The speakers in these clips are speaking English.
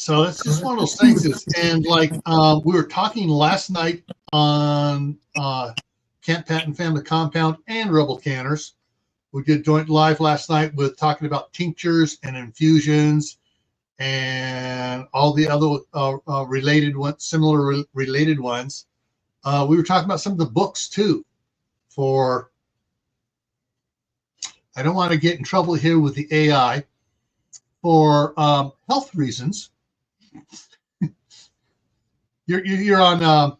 So that's just one of those things. And like we were talking last night on Camp Patton Family Compound and Rebel Canners. We did joint live last night with talking about tinctures and infusions and all the other related ones, similar related ones. We were talking about some of the books too. For I don't want to get in trouble here with the AI. For health reasons, you're on.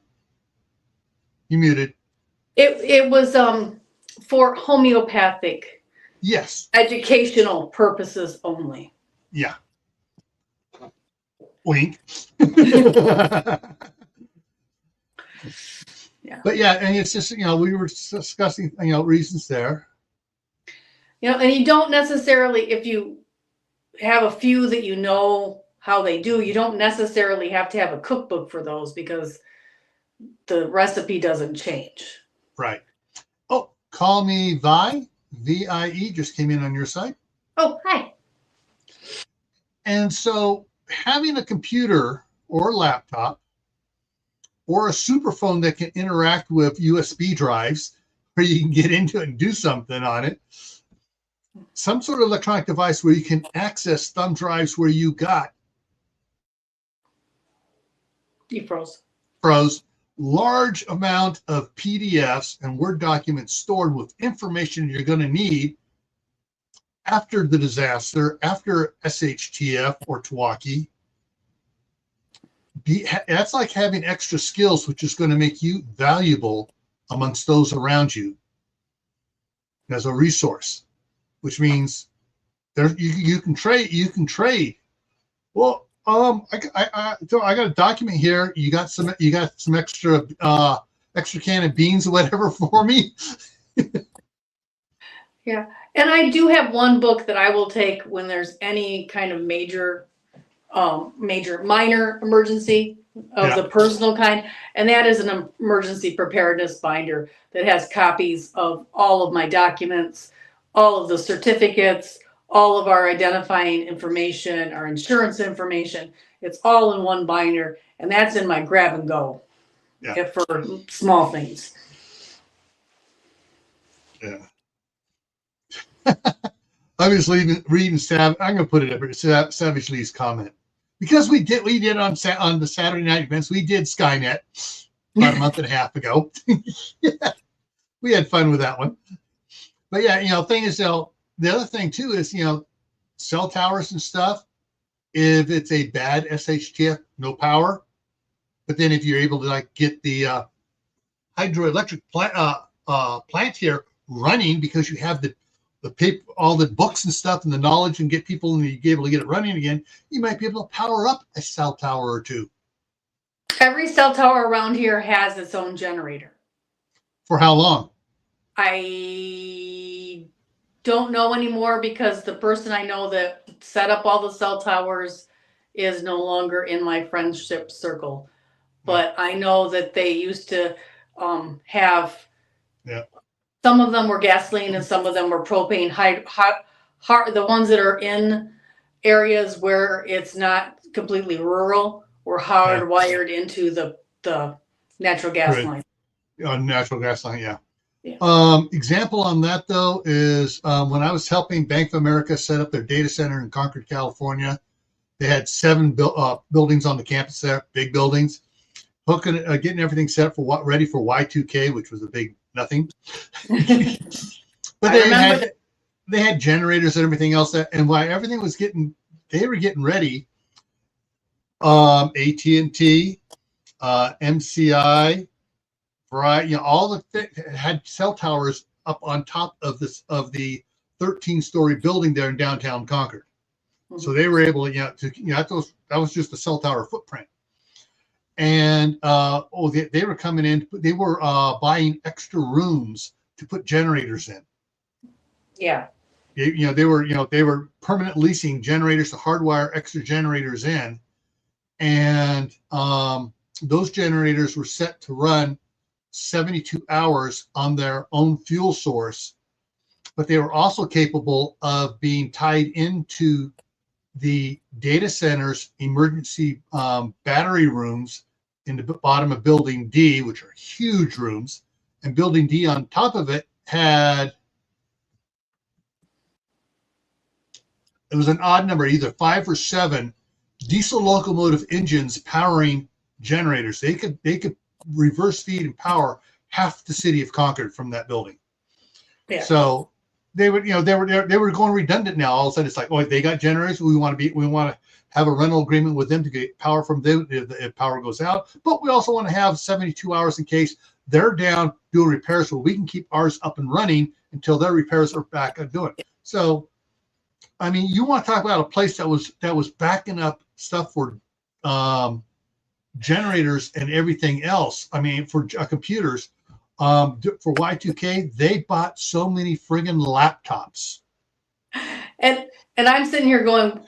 You muted. It was for homeopathic. Yes. Educational purposes only. Yeah. Wink. Yeah. But yeah, and it's just, we were discussing, reasons there. And you don't necessarily, if you have a few that you know how they do, you don't necessarily have to have a cookbook for those because the recipe doesn't change. Right. Oh, Call Me Vi, VIE, just came in on your site. Oh, hi. And so having a computer or laptop or a superphone that can interact with USB drives where you can get into it and do something on it, some sort of electronic device where you can access thumb drives where you got You froze. Large amount of PDFs and Word documents stored with information you're going to need after the disaster, after SHTF or Tawaki. That's like having extra skills, which is going to make you valuable amongst those around you as a resource, which means you can trade. You can trade. Well, I got a document here. You got some extra can of beans or whatever for me. Yeah, and I do have one book that I will take when there's any kind of minor emergency of the personal kind, and that is an emergency preparedness binder that has copies of all of my documents, all of the certificates, all of our identifying information, our insurance information. It's all in one binder, and that's in my grab and go for small things. Yeah. I was reading I'm going to put it up. Savage Lee's comment. Because we did on the Saturday night events, we did Skynet about a month and a half ago. Yeah, we had fun with that one. But yeah, thing is, the other thing too is, cell towers and stuff. If it's a bad SHTF, no power. But then if you're able to get the hydroelectric plant here running because you have the paper, all the books and stuff and the knowledge and get people and you be able to get it running again, you might be able to power up a cell tower or two. Every cell tower around here has its own generator. For how long? I don't know anymore because the person I know that set up all the cell towers is no longer in my friendship circle. But I know that they used to have some of them were gasoline and some of them were propane. The ones that are in areas where it's not completely rural were hardwired into the natural gas line. Natural gas line, yeah. Example on that though is when I was helping Bank of America set up their data center in Concord, California. They had 7 buildings on the campus there, big buildings. Getting everything set up ready for Y2K, which was a big nothing. But they had generators and everything else and while everything was they were getting ready. AT&T, MCI, Verizon, all had cell towers up on top of the 13-story building there in downtown Concord. Mm-hmm. So they were able that was just the cell tower footprint. And they were coming in. They were buying extra rooms to put generators in. Yeah. They were permanent leasing generators to hardwire extra generators in, and those generators were set to run 72 hours on their own fuel source, but they were also capable of being tied into the data centers emergency battery rooms in the bottom of building D, which are huge rooms, and building D on top of it had, it was an odd number, either 5 or 7 diesel locomotive engines powering generators. They could reverse feed and power half the city of Concord from that building. Yeah. So they were going redundant now. All of a sudden, it's like, oh, they got generators. We want to have a rental agreement with them to get power from them if power goes out. But we also want to have 72 hours in case they're down doing repairs, so we can keep ours up and running until their repairs are back and doing. So, I mean, you want to talk about a place that was backing up stuff for generators and everything else. I mean, for computers. For Y2K, they bought so many friggin' laptops. And I'm sitting here going,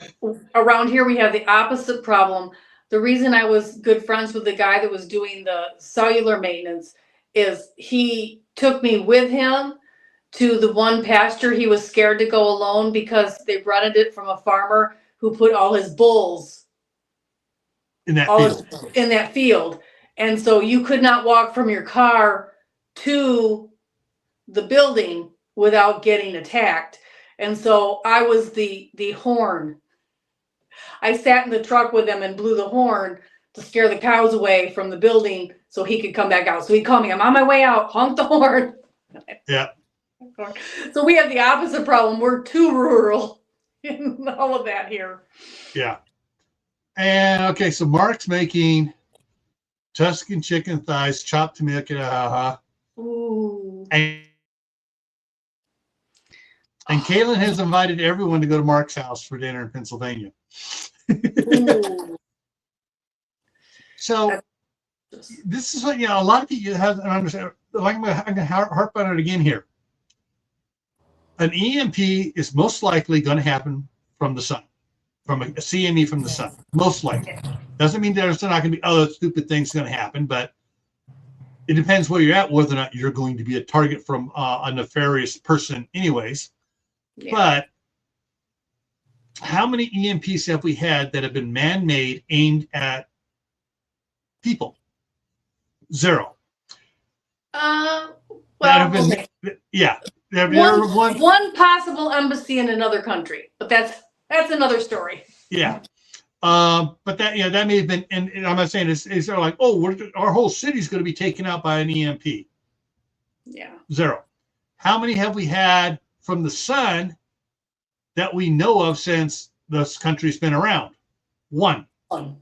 around here we have the opposite problem. The reason I was good friends with the guy that was doing the cellular maintenance is he took me with him to the one pasture. He was scared to go alone because they rented it from a farmer who put all his bulls in that field. And so you could not walk from your car to the building without getting attacked. And so I was the horn. I sat in the truck with him and blew the horn to scare the cows away from the building so he could come back out. So he'd call me, I'm on my way out, honk the horn. Yeah. So we have the opposite problem. We're too rural in all of that here. Yeah. And okay, so Mark's making Tuscan chicken thighs, chopped tomato. Ooh. And Caitlin has invited everyone to go to Mark's house for dinner in Pennsylvania. So this is what, a lot of people have to understand. Like I'm going to harp on it again here. An EMP is most likely going to happen from the sun, from a CME from the sun, most likely. Doesn't mean there's not going to be other stupid things going to happen, but it depends where you're at, whether or not you're going to be a target from a nefarious person anyways. Yeah. But how many EMPs have we had that have been man-made aimed at people? 0. Yeah. One possible embassy in another country, but that's another story. Yeah. But that may have been, and I'm not saying it's sort of like, oh, our whole city's going to be taken out by an EMP. Yeah. 0. How many have we had from the sun that we know of since this country's been around? 1. And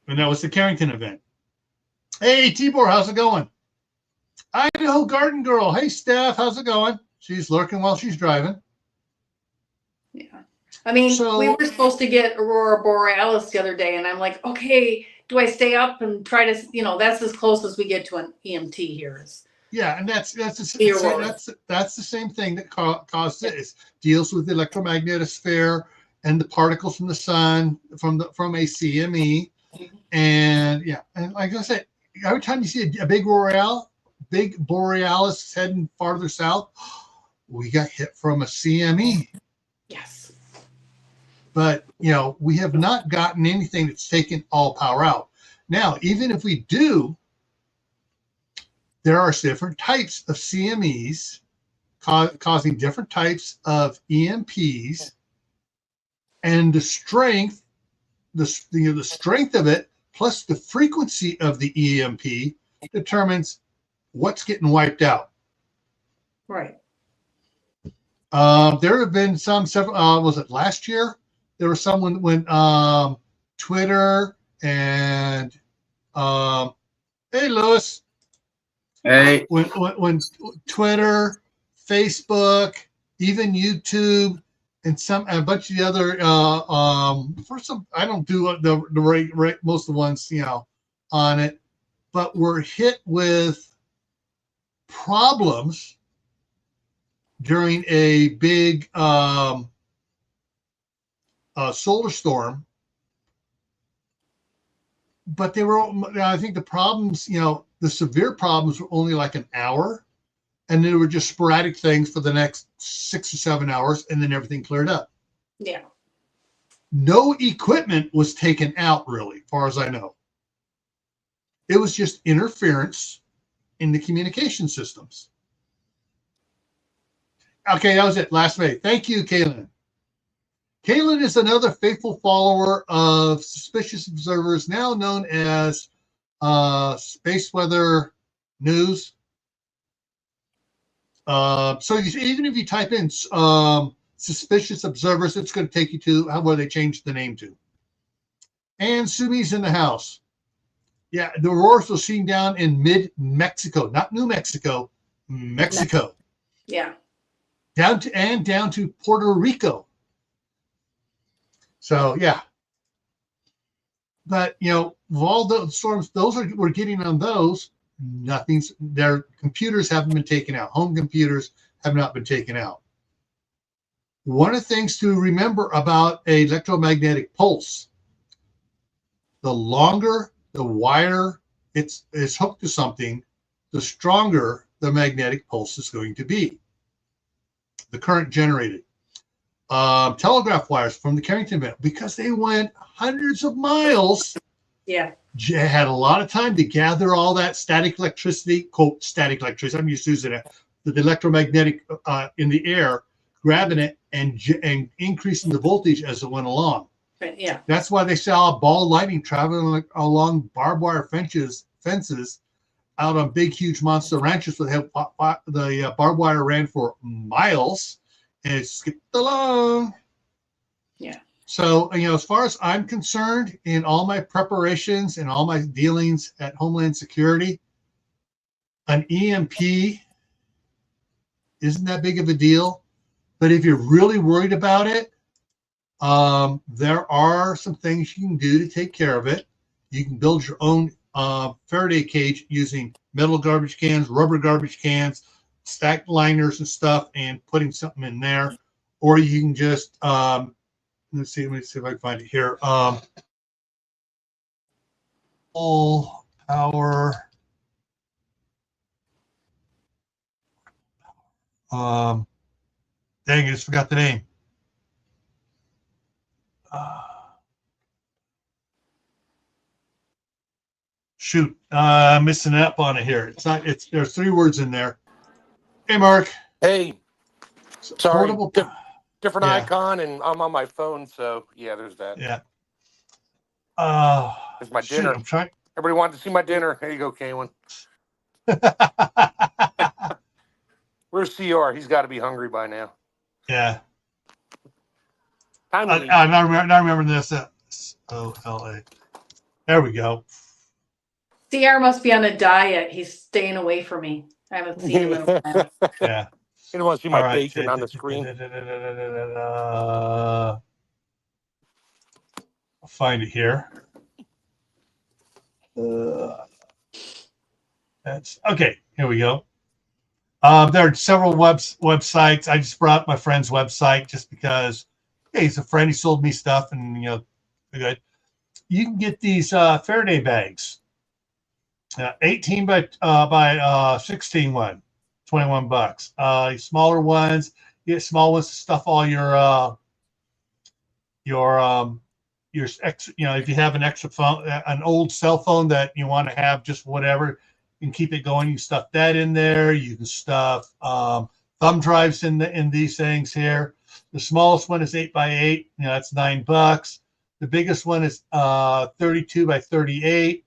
that was the Carrington event. Hey, Tibor, how's it going? Idaho Garden Girl. Hey, Steph, how's it going? She's lurking while she's driving. Yeah. I mean, we were supposed to get Aurora Borealis the other day, and I'm like, okay, do I stay up and try to, that's as close as we get to an EMT here. Yeah, and that's the same thing that caused this. Deals with the electromagnetosphere and the particles from the sun from a CME, and like I said, every time you see a big borealis heading farther south, we got hit from a CME. Yes. But we have not gotten anything that's taken all power out. Now, even if we do, there are different types of CMEs causing different types of EMPs, and the strength of it plus the frequency of the EMP determines what's getting wiped out. Right. There have been several. Was it last year? There was someone when Twitter and hey, Lewis. Hey. When Twitter, Facebook, even YouTube, and a bunch of the other for some, I don't do the most of the ones on it, but we're hit with problems during a big solar storm. But they were, I think the problems, the severe problems were only like an hour, and they were just sporadic things for the next 6 or 7 hours, and then everything cleared up. Yeah. No equipment was taken out, really, as far as I know. It was just interference in the communication systems. Okay, that was it. Last May. Thank you, Kaylin. Kaylin is another faithful follower of Suspicious Observers, now known as Space Weather News. So even if you type in Suspicious Observers, it's going to take you to where they changed the name to. And Sumi's in the house. Yeah, the auroras were seen down in mid-Mexico, not New Mexico, Mexico. Yeah. Down to Puerto Rico. So yeah. But of all the storms, we're getting on those. Their computers haven't been taken out. Home computers have not been taken out. One of the things to remember about an electromagnetic pulse, the longer the wire is hooked to something, the stronger the magnetic pulse is going to be. The current generated. Telegraph wires from the Carrington event, because they went hundreds of miles. Yeah. Had a lot of time to gather all that static electricity, quote, static electricity. I'm just using it, the electromagnetic in the air, grabbing it and increasing the voltage as it went along. Yeah. That's why they saw ball lightning traveling along barbed wire fences out on big, huge monster ranches where the barbed wire ran for miles and it skipped along. Yeah. So, as far as I'm concerned, in all my preparations and all my dealings at Homeland Security, an EMP isn't that big of a deal. But if you're really worried about it, there are some things you can do to take care of it. You can build your own Faraday cage using metal garbage cans, rubber garbage cans, stacked liners and stuff, and putting something in there. Or you can just, let me see if I can find it here. Full power. Dang, I just forgot the name. Shoot, I'm missing up on it here. There's 3 words in there. Hey, Mark. Hey, sorry, Portable, different icon, and I'm on my phone, so yeah, there's that. Yeah. There's my dinner. I'm trying. Everybody wanted to see my dinner. There you go, Kaylin. Where's CR? He's got to be hungry by now. Yeah. I remember this. SOLA. There we go. CR must be on a diet. He's staying away from me. I haven't seen him in a while. Yeah. You don't want to see my bacon on the screen. I'll find it here. That's okay. Here we go. There are several websites. I just brought my friend's website just because, hey, he's a friend. He sold me stuff, and good. You can get these Faraday bags, 18 by 16 one, $21. Smaller ones, you get small ones to stuff all your if you have an extra phone, an old cell phone that you want to have just whatever, you can keep it going. You can stuff that in there. You can stuff thumb drives in these things here. The smallest one is 8 by 8. That's $9. The biggest one is 32 by 38.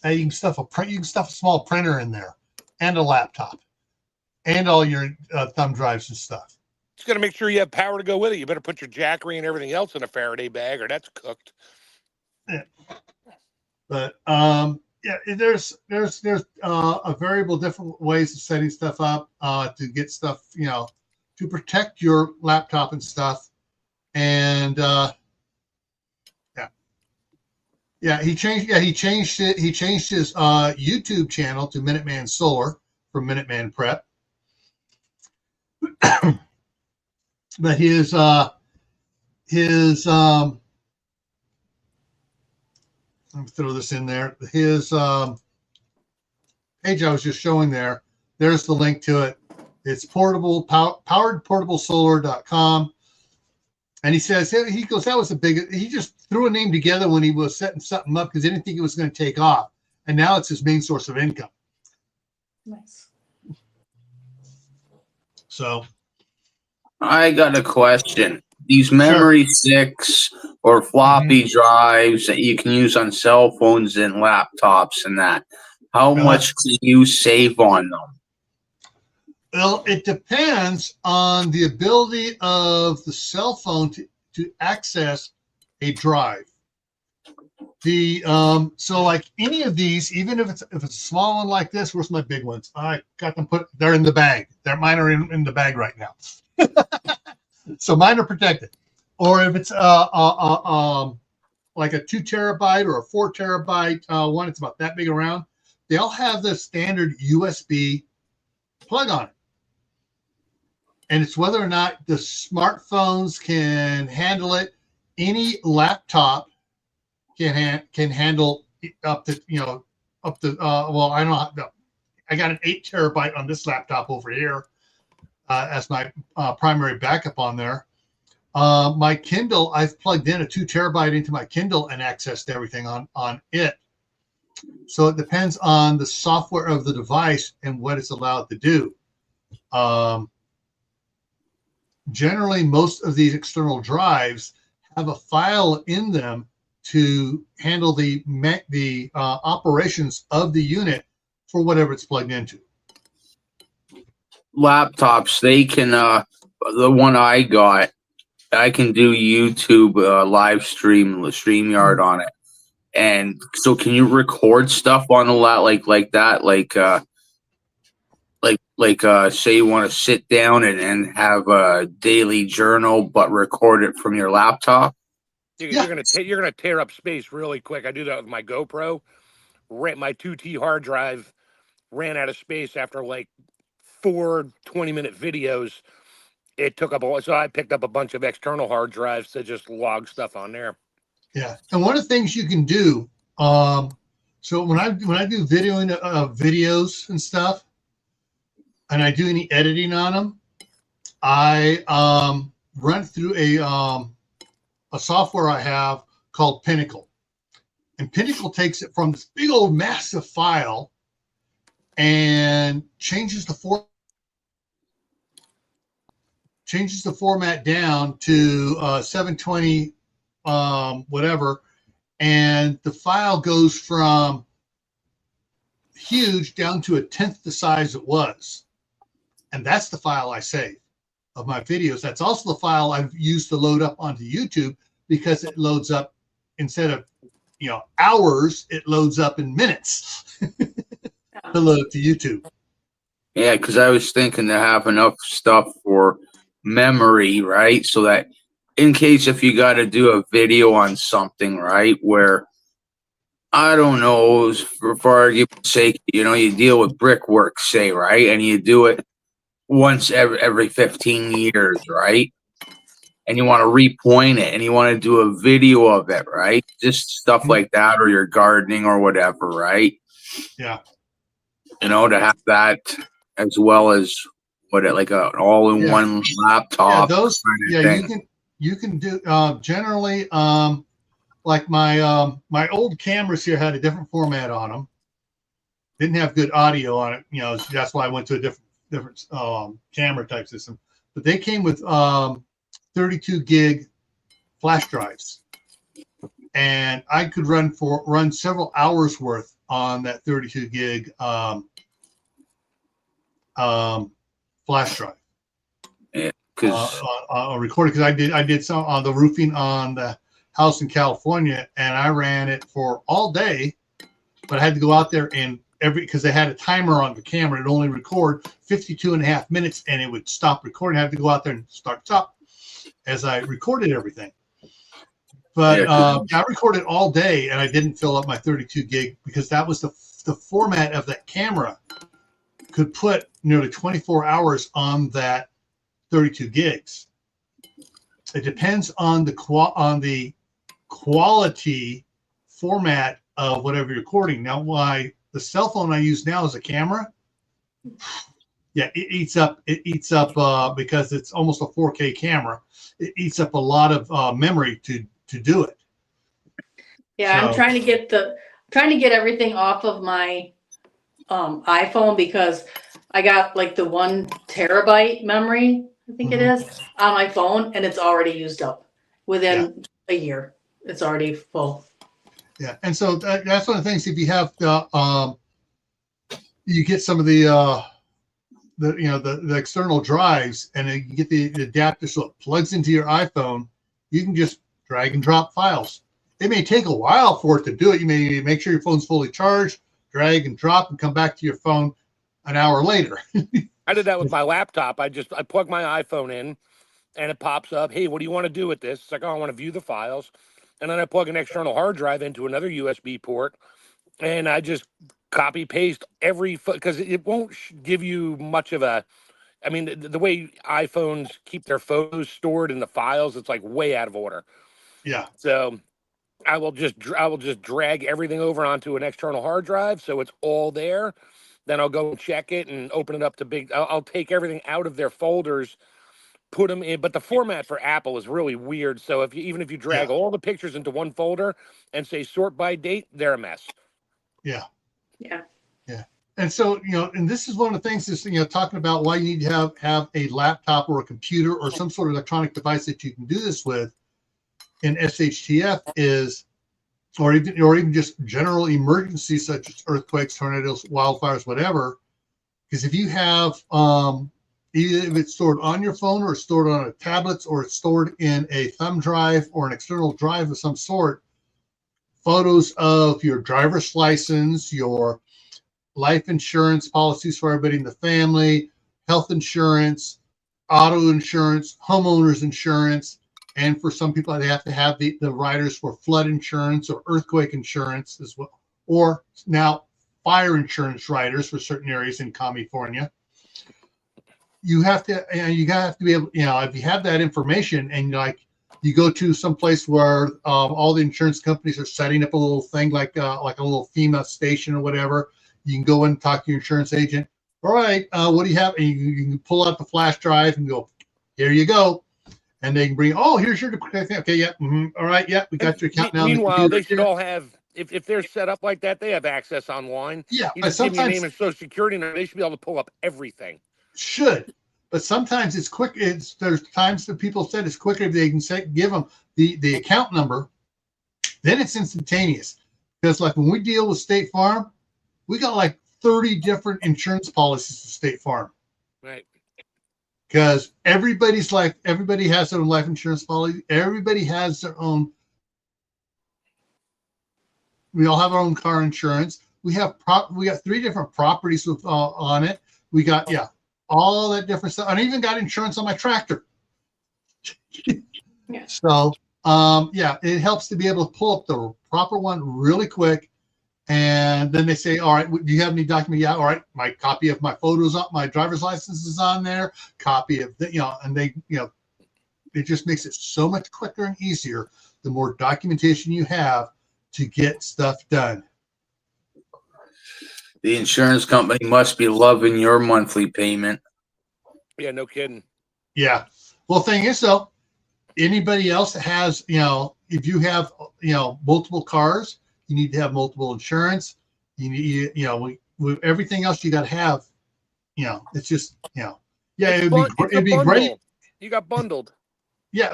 You can stuff a small printer in there, and a laptop, and all your thumb drives and stuff. Just got to make sure you have power to go with it. You better put your jackery and everything else in a Faraday bag, or that's cooked. Yeah. But there's a variable different ways of setting stuff up to get stuff, to protect your laptop and stuff. And he changed it. He changed his YouTube channel to Minuteman Solar from Minuteman Prep. But his let me throw this in there. His page I was just showing there. There's the link to it. It's poweredportablesolar.com. And he says, he goes, that was a big, he just threw a name together when he was setting something up because he didn't think it was going to take off. And now it's his main source of income. Nice. So I got a question. These Sure. memory sticks or floppy drives that you can use on cell phones and laptops and that, how much can you save on them? Well, it depends on the ability of the cell phone to access a drive. The so like any of these, even if it's a small one like this, where's my big ones? I got them they're in the bag. Mine are in the bag right now. So mine are protected. Or if it's like a 2 terabyte or a 4 terabyte one, it's about that big around. They all have the standard USB plug on it. And it's whether or not the smartphones can handle it. Any laptop can handle up to, well, I don't know. I got an 8 terabyte on this laptop over here as my primary backup on there. My Kindle, I've plugged in a 2 terabyte into my Kindle and accessed everything on it. So it depends on the software of the device and what it's allowed to do. Generally, most of these external drives have a file in them to handle the operations of the unit for whatever it's plugged into. Laptops, they can, the one I got, I can do YouTube live stream, StreamYard on it. And so can you record stuff on the like that? Say you want to sit down and have a daily journal, but record it from your laptop. You're gonna tear up space really quick. I do that with my GoPro. My 2T hard drive ran out of space after like 4 20-minute videos. It took up so I picked up a bunch of external hard drives to just log stuff on there. Yeah, and one of the things you can do, so when I do videos and stuff, and I do any editing on them, I run through a software I have called Pinnacle, and Pinnacle takes it from this big old massive file and changes the format down to 720 whatever, and the file goes from huge down to 1/10 the size it was, and that's the file I save of my videos. That's also the file I've used to load up onto YouTube, because it loads up instead of hours, it loads up in minutes to load up to YouTube. Yeah, because I was thinking to have enough stuff for memory, right? So that in case if you got to do a video on something, right, where I don't know, for argument's sake, you deal with brickwork, say, right, and you do it once every 15 years, right? And you want to repoint it and you want to do a video of it, right? Just stuff like that, or your gardening or whatever, right? Yeah. To have that as well as like an all-in-one laptop. Yeah, those. Kind of thing. You can do generally like my old cameras here had a different format on them. Didn't have good audio on it. That's why I went to a different camera type system. But they came with 32 gig flash drives, and I could run several hours worth on that 32 gig flash drive. Yeah, recording, because I did some on the roofing on the house in California, and I ran it for all day, but I had to go out there and because they had a timer on the camera, it only record 52.5 minutes, and it would stop recording. I had to go out there and stop as I recorded everything. But I recorded all day, and I didn't fill up my 32 gig because that was the format of that camera could put nearly 24 hours on that 32 gigs. It depends on the quality format of whatever you're recording. Now, the cell phone I use now as a camera, Yeah, it eats up because it's almost a 4K camera. It eats up a lot of memory to do it. Yeah, I'm So trying to get everything off of my iPhone because I got like the 1 terabyte memory, I think it is, on my phone, and it's already used up within a year. It's already full. yeah, and so that's one of the things. If you have you get some of the the external drives, and you get the adapter so it plugs into your iPhone. You can just drag and drop files. It may take a while for it to do it. You may make sure your phone's fully charged, drag and drop, and come back to your phone an hour later. I did that with my laptop. I plug my iPhone in, and it pops up. Hey, what do you want to do with this? It's like, oh, I want to view the files, and then I plug an external hard drive into another USB port, and I just copy paste because it won't give you much of a. I mean, the way iPhones keep their photos stored in the files, it's like way out of order. Yeah. So I will just drag everything over onto an external hard drive, so it's all there. Then I'll go and check it and open it up to big. I'll take everything out of their folders, put them in. But the format for Apple is really weird. So even if you drag all the pictures into one folder and say sort by date, they're a mess. Yeah. Yeah. Yeah. And so, and this is one of the things is, talking about why you need to have a laptop or a computer or some sort of electronic device that you can do this with in SHTF is, or even just general emergencies such as earthquakes, tornadoes, wildfires, whatever. Because if you have, either if it's stored on your phone or stored on a tablet or it's stored in a thumb drive or an external drive of some sort, photos of your driver's license, your life insurance policies for everybody in the family, health insurance, auto insurance, homeowners insurance, and for some people, they have to have the riders for flood insurance or earthquake insurance as well, or now fire insurance riders for certain areas in California. You have to be able, if you have that information and you go to some place where all the insurance companies are setting up a little thing like a little FEMA station or whatever. You can go in and talk to your insurance agent. All right, what do you have? And you can pull out the flash drive and go, here you go. And they can bring, here's your, okay, yeah, all right, yeah, we got your account now. Meanwhile, they should all have, if they're set up like that, they have access online. Yeah, you just give me your name and social security number. They should be able to pull up everything. Should, but sometimes it's quick. There's times that people said it's quicker if they can give them the account number, then it's instantaneous. Because like when we deal with State Farm, we got like 30 different insurance policies with State Farm. Right. Because everybody has their own life insurance policy. Everybody has their own. We all have our own car insurance. We got 3 different properties with on it. We got all that different stuff. I even got insurance on my tractor. Yeah. So it helps to be able to pull up the proper one really quick. And then they say, all right, do you have any document? Yeah, all right, my copy of my photos on my driver's license is on there, copy of the, and they, it just makes it so much quicker and easier the more documentation you have to get stuff done. The insurance company must be loving your monthly payment. Yeah, no kidding. Yeah. Well, thing is though, anybody else that has, if you have, multiple cars, you need to have multiple insurance. You need, with everything else you got to have, it's just, it'd be great. You got bundled. Yeah.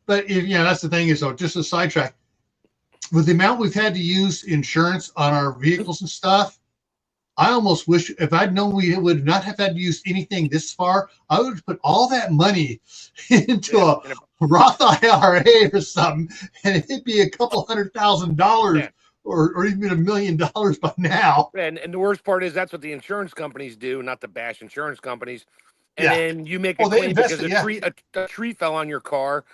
But that's the thing is though, just a sidetrack with the amount we've had to use insurance on our vehicles and stuff. I almost wish if I'd known we would not have had to use anything this far, I would have put all that money into a Roth IRA or something, and it'd be a couple $100,000 or even $1 million by now. And the worst part is that's what the insurance companies do, not to bash insurance companies. And then you make a claim because a tree fell on your car,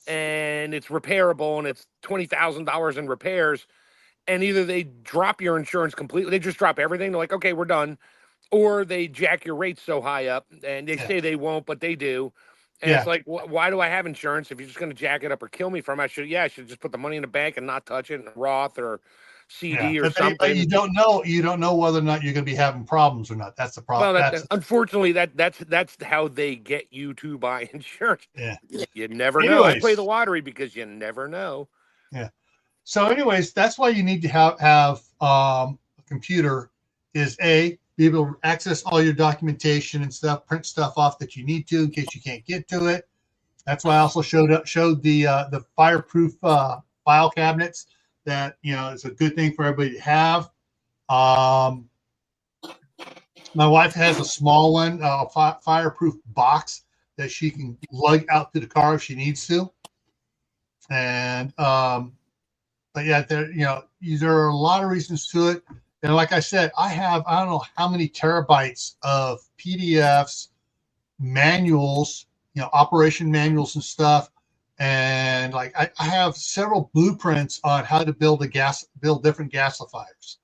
and it's repairable, and it's $20,000 in repairs. And either they drop your insurance completely, they just drop everything. They're like, okay, we're done. Or they jack your rates so high up, and they say they won't, but they do. And it's like, why do I have insurance if you're just going to jack it up or kill me from it? I should just put the money in the bank and not touch it in Roth or CD or but something. you don't know whether or not you're going to be having problems or not. That's the problem. Well, unfortunately, that's how they get you to buy insurance. Yeah. You never know. I Anyways. play the lottery because you never know. Yeah. So, anyways, that's why you need to have a computer. Is be able to access all your documentation and stuff, print stuff off that you need to in case you can't get to it. That's why I also showed the fireproof file cabinets. That is a good thing for everybody to have. My wife has a small one, a fireproof box that she can lug out to the car if she needs to. And but yeah, there are a lot of reasons to it. And like I said, I don't know how many terabytes of PDFs, manuals, operation manuals and stuff. And like I have several blueprints on how to build different gasifiers.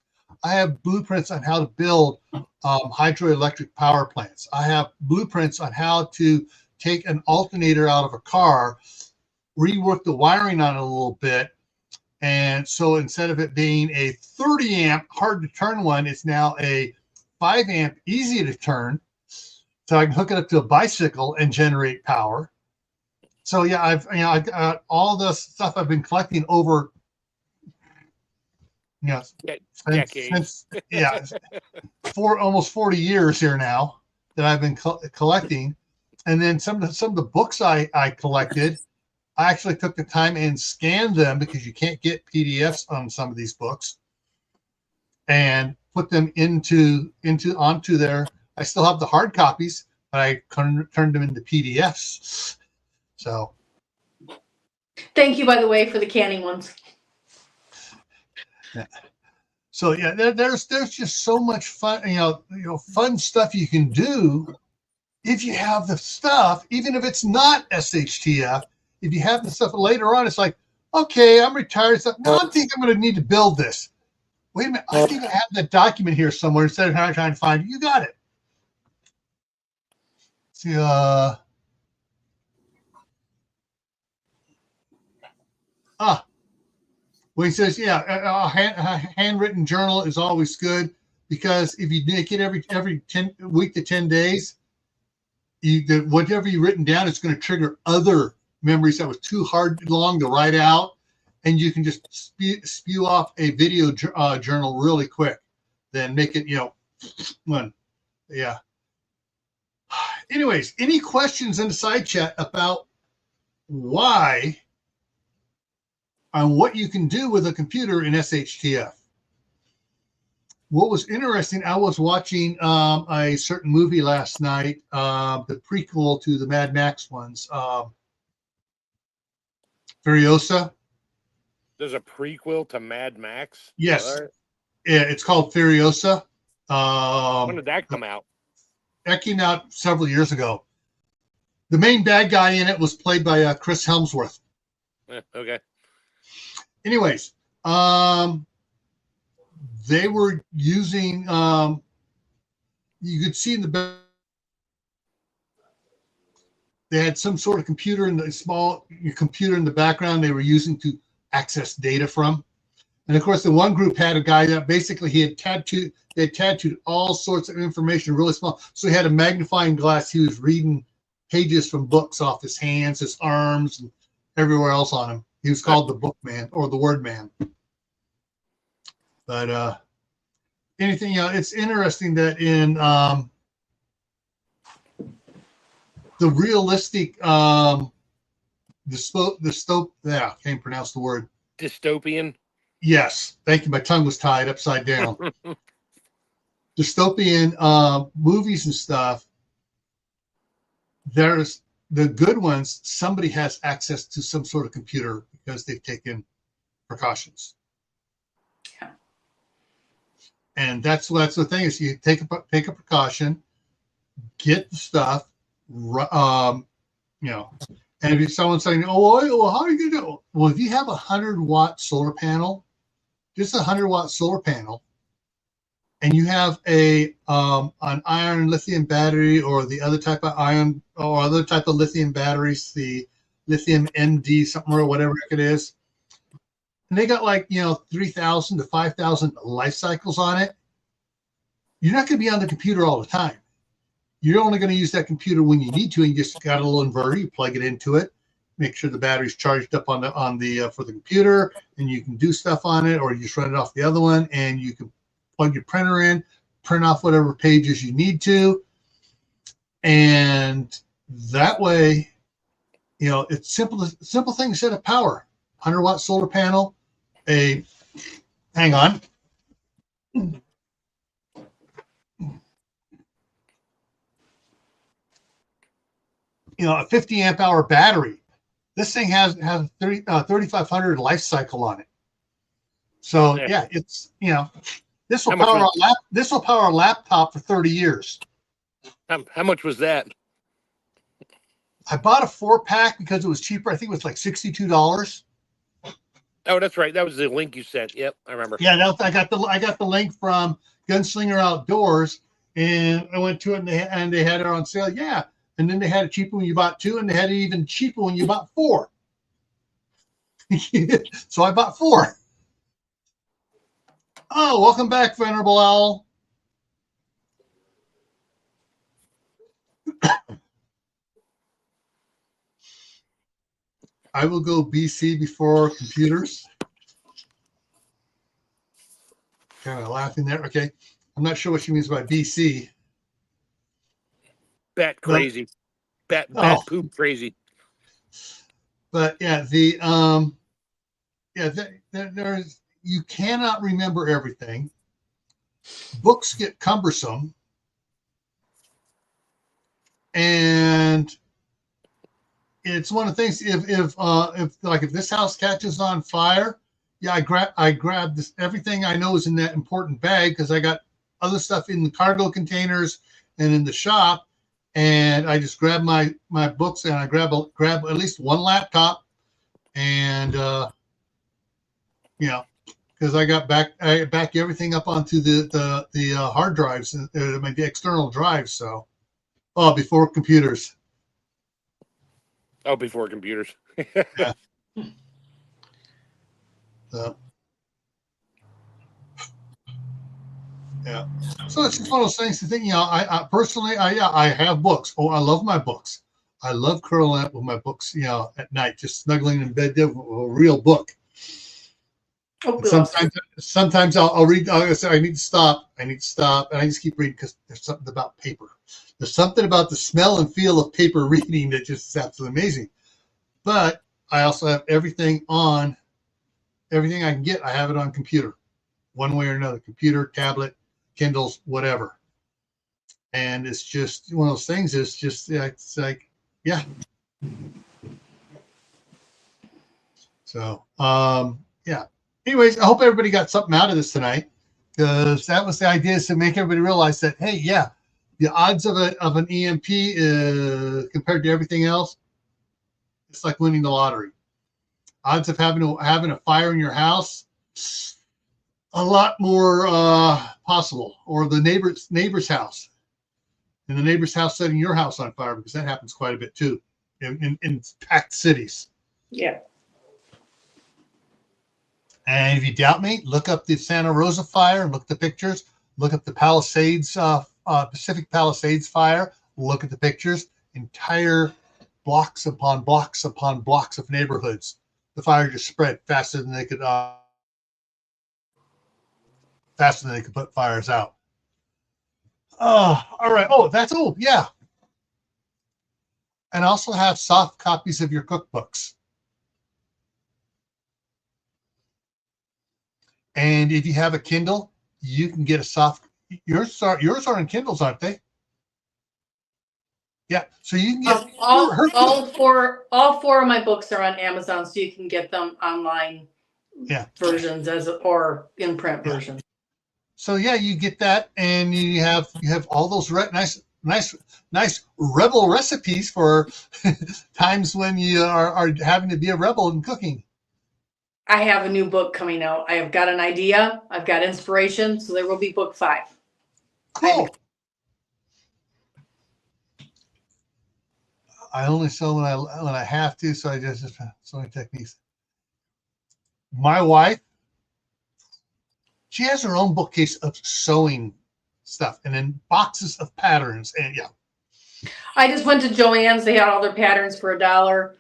I have blueprints on how to build hydroelectric power plants. I have blueprints on how to take an alternator out of a car, rework the wiring on it a little bit. And so instead of it being a 30 amp hard to turn one, it's now a 5 amp easy to turn. So I can hook it up to a bicycle and generate power. So yeah, I've got all the stuff I've been collecting over since for almost 40 years here now that I've been collecting. And then some of the books I collected, I actually took the time and scanned them because you can't get PDFs on some of these books, and put them onto there. I still have the hard copies, but I turned them into PDFs. So, thank you, by the way, for the canning ones. Yeah. So yeah, there's just so much fun, fun stuff you can do if you have the stuff, even if it's not SHTF. If you have the stuff later on, it's like, okay, I'm retired. So now I think I'm going to need to build this. Wait a minute, I think I have that document here somewhere. Instead of trying to find it, you got it. See, when he says, yeah, a handwritten journal is always good, because if you make it every week to 10 days, whatever you've written down is going to trigger other memories that was too long to write out, and you can just spew off a video journal really quick. Then make it, one, yeah. Anyways, any questions in the side chat about why on what you can do with a computer in SHTF? What was interesting, I was watching a certain movie last night, the prequel to the Mad Max ones, Furiosa. There's a prequel to Mad Max? Yes. Right. Yeah, it's called Furiosa. When did that come out? That came out several years ago. The main bad guy in it was played by Chris Hemsworth. Okay. Anyways, they were using, you could see in the, they had some sort of computer in the small computer in the background they were using to access data from. And of course, the one group had a guy that basically they had tattooed all sorts of information really small. So he had a magnifying glass. He was reading pages from books off his hands, his arms, and everywhere else on him. He was called the Book Man or the Word Man. But anything, it's interesting that in the realistic, can't pronounce the word. Dystopian. Yes, thank you. My tongue was tied upside down. Dystopian movies and stuff. There's the good ones. Somebody has access to some sort of computer because they've taken precautions. Yeah. And that's the thing is you take a precaution, get the stuff, And if someone's saying, "Oh, well, how are you gonna do it?" Well, if you have 100-watt solar panel, just a 100-watt solar panel, and you have an iron lithium battery or the other type of iron or other type of lithium batteries, the lithium ND something or whatever it is, and they got like, 3,000 to 5,000 life cycles on it, you're not going to be on the computer all the time. You're only going to use that computer when you need to, and you just got a little inverter, you plug it into it, make sure the battery's charged up on the for the computer, and you can do stuff on it, or you just run it off the other one, and you can plug your printer in, print off whatever pages you need to, and that way, it's simple thing to set up power. 100-watt solar panel, hang on. A 50 amp hour battery. This thing has 3,500 life cycle on it. So yeah, it's this will power a laptop for 30 years. How much was that? I bought a 4-pack because it was cheaper. I think it was like $62. Oh, that's right. That was the link you sent. Yep, I remember. Yeah, I got the link from Gunslinger Outdoors, and I went to it, and they had it on sale. Yeah, and then they had it cheaper when you bought 2, and they had it even cheaper when you bought 4. So I bought 4. Oh, welcome back, Venerable Owl. I will go BC before computers. Kind of laughing there. Okay. I'm not sure what she means by BC. Bat crazy. Bat poop crazy. But yeah, there's, you cannot remember everything. Books get cumbersome. And it's one of the things, if this house catches on fire, yeah, I grab this, everything I know is in that important bag, because I got other stuff in the cargo containers and in the shop, and I just grab my books, and I grab at least one laptop, and because I back everything up onto the hard drives, the external drives. So, before computers. Oh, before computers. Yeah. Yeah. So it's just one of those things to think, I personally, I have books. Oh, I love my books. I love curling up with my books, at night, just snuggling in bed there with a real book. Oh, sometimes I'll read. I'll say, I need to stop, and I just keep reading, because there's something about paper. There's something about the smell and feel of paper reading that just is absolutely amazing. But I also have everything I can get. I have it on computer, one way or another. Computer, tablet, Kindles, whatever. And it's just one of those things. It's like, yeah. So, yeah. Anyways, I hope everybody got something out of this tonight, because that was the idea, is to make everybody realize that, hey, yeah, the odds of an EMP compared to everything else, it's like winning the lottery. Odds of having a fire in your house, a lot more possible, or the neighbor's house, and the neighbor's house setting your house on fire, because that happens quite a bit too in packed cities. Yeah. And if you doubt me, look up the Santa Rosa fire and look at the pictures. Look up the Palisades, Pacific Palisades fire. Look at the pictures. Entire blocks upon blocks upon blocks of neighborhoods. The fire just spread faster than they could put fires out. Oh, all right. Oh, yeah. And also have soft copies of your cookbooks. And if you have a Kindle, you can get a soft. Yours are in Kindles, aren't they? Yeah. So you can get all four of my books are on Amazon, so you can get them online. Yeah. Versions or in print versions. So yeah, you get that, and you have all those nice rebel recipes for times when you are having to be a rebel in cooking. I have a new book coming out. I have got an idea. I've got inspiration. So there will be book 5. Cool. I only sew when I have to, so I just so many techniques. My wife, she has her own bookcase of sewing stuff and then boxes of patterns. And yeah. I just went to Joann's. They had all their patterns for $1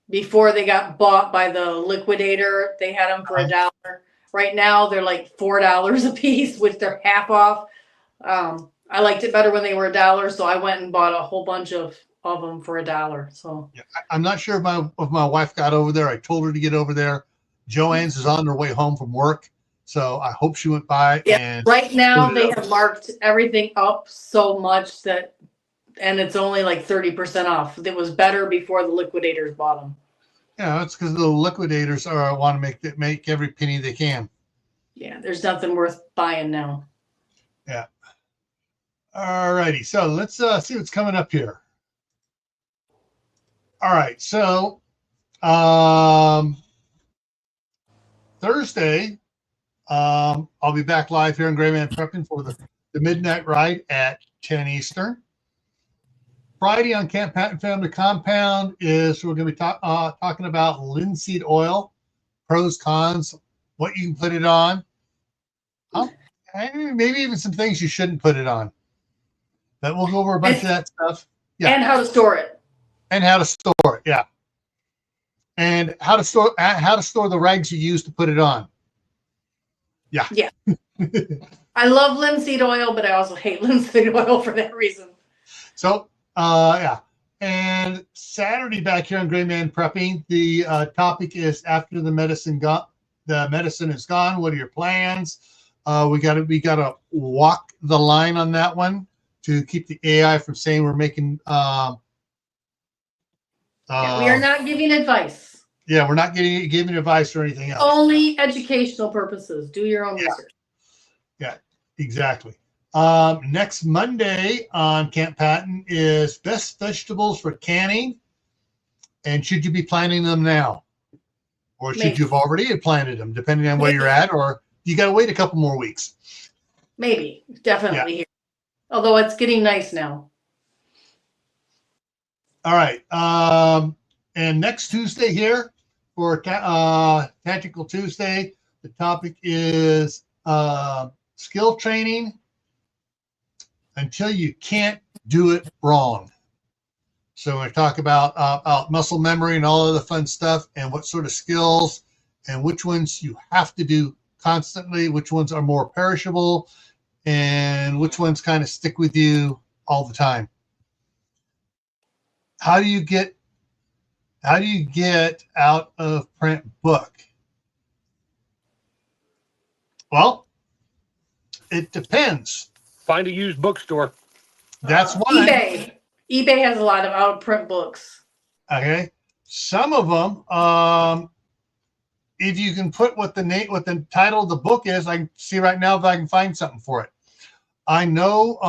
before they got bought by the liquidator. They had them for $1. Right now they're like $4 a piece, which they're half off. I liked it better when they were $1, so I went and bought a whole bunch of them for $1. So Yeah, I'm not sure if my wife got over there. I told her to get over there. Joann's is on their way home from work, so I hope she went by. yeah, and right now they up. have marked everything up so much that, and it's only like 30% off. It was better before the liquidators bought them. Yeah, it's because the liquidators want to make every penny they can. Yeah, there's nothing worth buying now. Yeah. All righty, so let's see what's coming up here. All right, so Thursday, I'll be back live here in Gray Man Prepping for the Midnight Ride at 10 Eastern. Friday on Camp Patton Family Compound is we're going to be talking about linseed oil, pros, cons, what you can put it on, and maybe even some things you shouldn't put it on. But we'll go over a bunch of that stuff. Yeah. And how to store it. And how to store it, yeah. And how to store the rags you use to put it on. Yeah. Yeah. I love linseed oil, but I also hate linseed oil for that reason. So, yeah. And Saturday back here on Gray Man Prepping, the topic is after the medicine is gone. What are your plans? We gotta walk the line on that one to keep the AI from saying we're making. Yeah, we are not giving advice. Yeah, we're not giving advice or anything else. Only educational purposes. Do your own research. Yeah, exactly. Next Monday on Camp Patton is best vegetables for canning. And should you be planting them now? Or should you have already planted them, depending on where you're at? Or you got to wait a couple more weeks? Maybe. Definitely here. Although it's getting nice now. All right. And next Tuesday here for Tactical Tuesday, the topic is skill training until you can't do it wrong. So we're going to talk about muscle memory and all of the fun stuff and what sort of skills and which ones you have to do constantly, which ones are more perishable, and which ones kind of stick with you all the time. How do you get out of print book? Well, it depends. Find a used bookstore. That's one. eBay has a lot of out of print books. Okay, some of them, if you can put what the title of the book is, I can see right now if I can find something for it. I know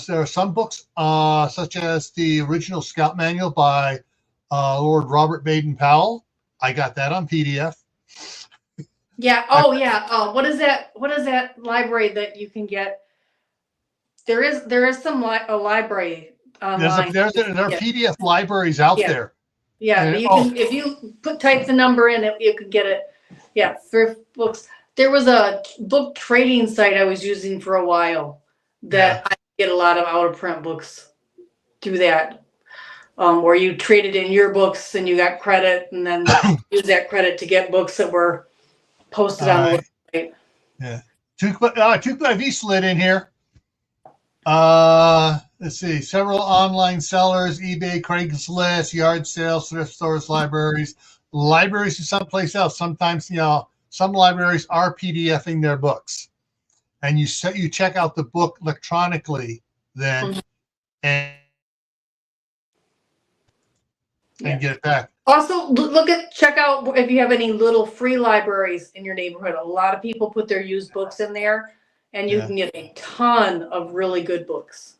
there are some books, such as the original Scout Manual by Lord Robert Baden-Powell. I got that on PDF. Yeah. Oh, yeah. What is that? What is that library that you can get? There is some a library online. There are PDF libraries out there. Yeah, and, if you type the number in, you can get it. Yeah, thrift books. There was a book trading site I was using for a while that I get a lot of out of print books through that, where you traded in your books and you got credit, and then use that credit to get books that were posted on the website. Yeah, Tukla slid in here. Let's see, several online sellers, eBay, Craigslist, yard sales, thrift stores, libraries is someplace else. Sometimes, some libraries are PDFing their books, and you check out the book electronically then, and get it back. Also, check out if you have any little free libraries in your neighborhood. A lot of people put their used books in there, and you can get a ton of really good books.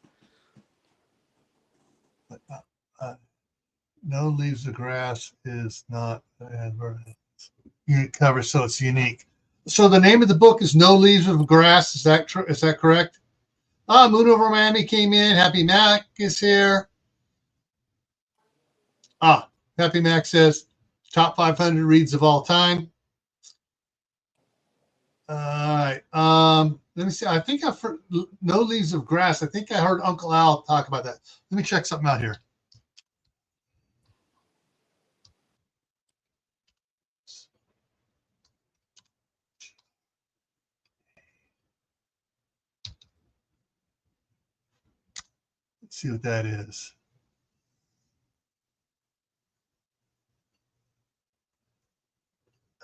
No Leaves of Grass is not cover, so it's unique. So the name of the book is No Leaves of Grass. Is that true? Is that correct? Moon Over Miami came in. Happy Mac is here. Happy Mac says top 500 reads of all time. All right. Let me see. I think I've heard No Leaves of Grass. I think I heard Uncle Al talk about that. Let me check something out here. Let's see what that is.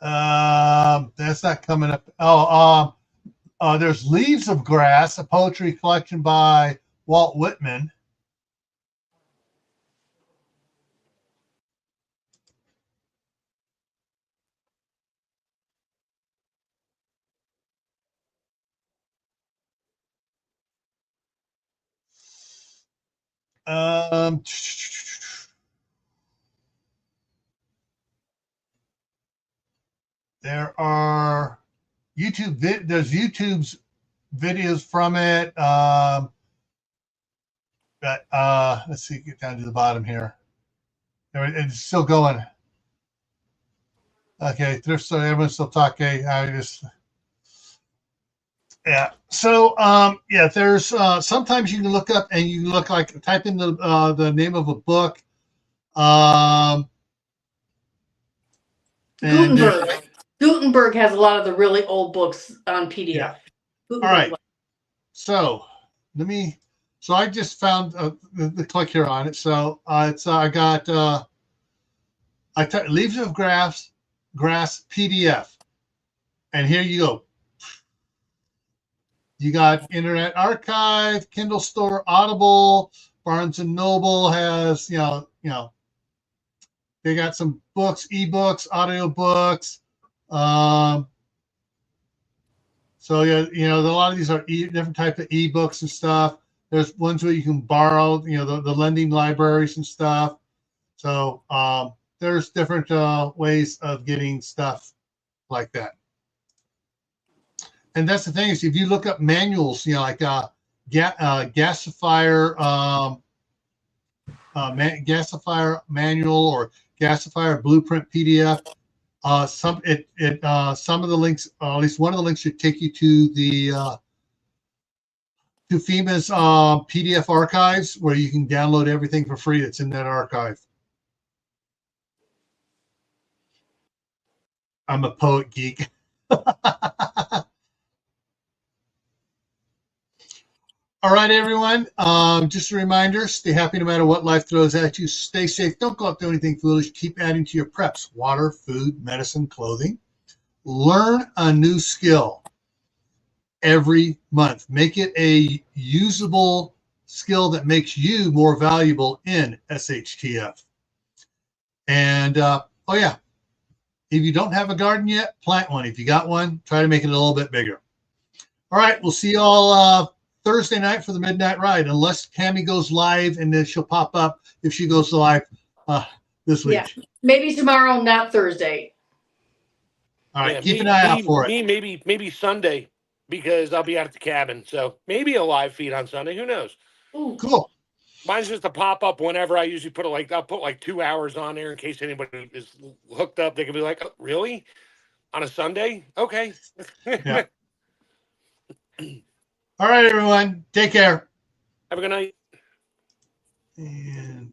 That's not coming up. There's Leaves of Grass, a poetry collection by Walt Whitman. There are there's YouTube's videos from it. But let's see, get down to the bottom here. It's still going. Okay, so everyone's still talking. So yeah, there's sometimes you can look up and you look like type in the name of a book. Gutenberg has a lot of the really old books on PDF. Yeah. All right. So I just found the click here on it. So I got Leaves of Grass PDF, and here you go. You got Internet Archive, Kindle Store, Audible, Barnes and Noble has they got some books, ebooks, audiobooks. So yeah, a lot of these are different types of ebooks and stuff. There's ones where you can borrow, the lending libraries and stuff. So there's different ways of getting stuff like that. And that's the thing is, if you look up manuals, like gasifier gasifier manual or gasifier blueprint PDF. Some of the links, at least one of the links, should take you to the to FEMA's PDF archives, where you can download everything for free that's in that archive. I'm a poet geek. All right, everyone. Just a reminder, stay happy no matter what life throws at you. Stay safe. Don't go out and do anything foolish. Keep adding to your preps: water, food, medicine, clothing. Learn a new skill every month. Make it a usable skill that makes you more valuable in SHTF. And, oh yeah, if you don't have a garden yet, plant one. If you got one, try to make it a little bit bigger. All right, we'll see you all Thursday night for the Midnight Ride, unless Tammy goes live, and then she'll pop up if she goes live this week. Yeah, maybe tomorrow, not Thursday. All right, keep an eye out for it. Maybe Sunday, because I'll be out at the cabin. So maybe a live feed on Sunday. Who knows? Ooh. Cool. Mine's just a pop up whenever. I usually I'll put like 2 hours on there in case anybody is hooked up. They can be like, oh, really? On a Sunday? Okay. Yeah. All right, everyone. Take care. Have a good night. And